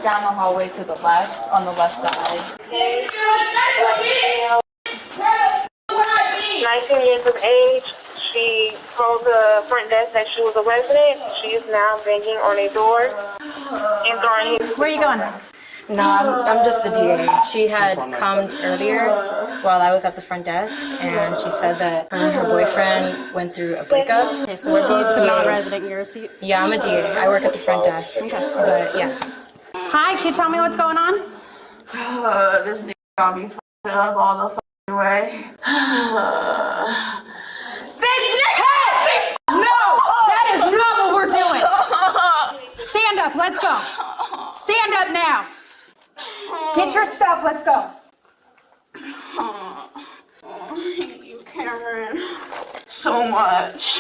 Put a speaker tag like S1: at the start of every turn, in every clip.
S1: down the hallway to the left, on the left side.
S2: 19 years of age. She told the front desk that she was a resident. She is now banging on a door and throwing his...
S3: Where are you going?
S4: No, I'm just the DA. She had come earlier while I was at the front desk, and she said that her and her boyfriend went through a breakup.
S3: Okay, so we're both the non-resident. You're a seat.
S4: Yeah, I'm a DA. I work at the front desk. Okay. But yeah.
S3: Hi, can you tell me what's going on?
S1: This nigga got me fucked up all the fucking way.
S3: This nigga has me. No, that is not what we're doing. Stand up. Let's go. Stand up now. Get your stuff. Let's go.
S1: You, Cameron, so much.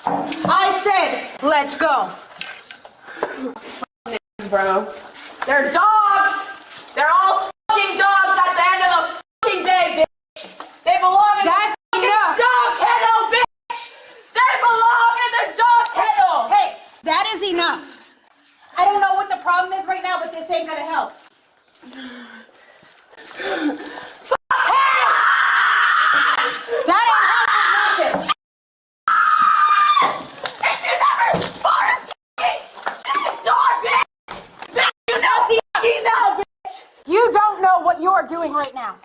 S3: I said, let's go.
S1: Bro, they're dogs. They're all fucking dogs at the end of the fucking day, bitch. They belong in
S3: That's
S1: the
S3: enough.
S1: dog kennel, bitch. They belong in the dog kennel.
S3: Hey, that is enough. I don't know what the problem is right now, but this ain't gonna help. That ain't helping nothing.
S1: And you never fought a dog, bitch. Bitch, you know, see, you know, bitch.
S3: You don't know what you're doing right now.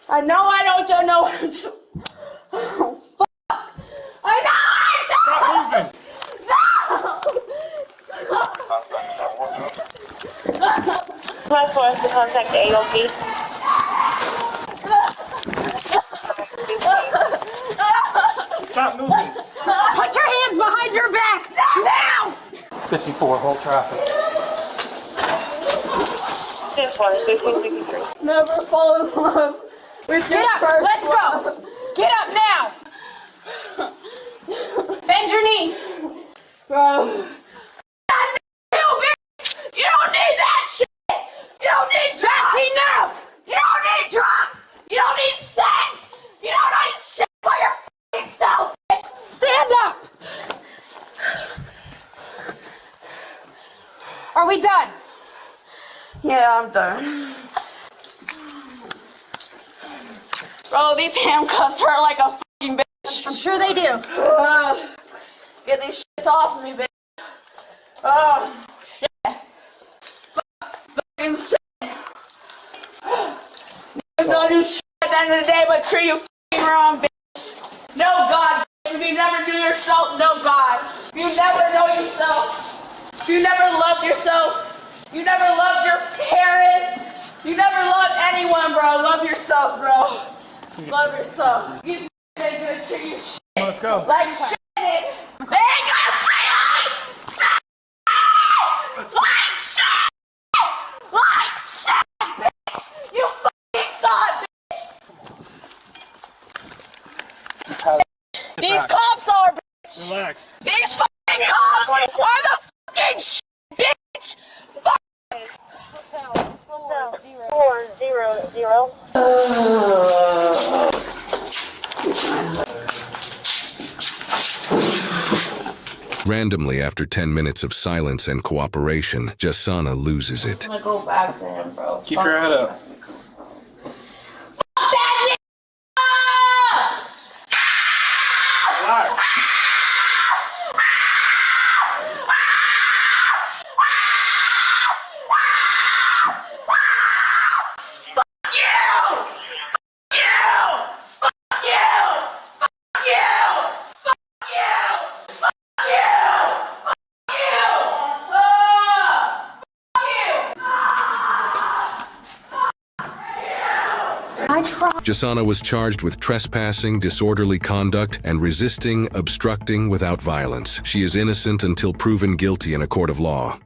S1: I know I don't know what I'm doing. Oh, fuck. I know I don't.
S5: Stop moving.
S2: Plus for us to contact the AOP.
S5: Stop moving.
S3: Put your hands behind your back now.
S5: 54, hold traffic.
S2: 1563.
S1: Never fall in love with
S3: Get
S1: your
S3: up.
S1: first
S3: Let's
S1: love.
S3: go. Get up now. Bend your knees.
S1: Bro. You don't need that shit! You don't need drugs!
S3: That's enough.
S1: You don't need drugs! You don't need sex! You don't need shit for your fucking self, bitch!
S3: Stand up. Are we done?
S1: Yeah, I'm done. Bro, these handcuffs hurt like a fucking bitch.
S3: I'm sure they do.
S1: Get these shits off me, bitch. Oh, shit. Fucking shit. Niggas don't do shit at the end of the day but treat you fucking wrong, bitch. No God, if you never do yourself, no God. If you never know yourself, if you never loved yourself, you never loved your parents, you never loved anyone, bro. Love yourself, bro. Love yourself. These niggas ain't gonna treat you shit.
S5: Let's go.
S1: Like shit. They ain't gonna treat you like shit! Like shit, bitch! You fucking thought, bitch! These cops are, bitch!
S5: Relax.
S1: These fucking cops are the fucking shit, bitch! Fuck!
S2: 400.
S6: Randomly, after 10 minutes of silence and cooperation, Jasana loses it.
S1: I'm gonna go back to him, bro.
S5: Keep your head up. Relax.
S6: Jasana was charged with trespassing, disorderly conduct, and resisting, obstructing without violence. She is innocent until proven guilty in a court of law.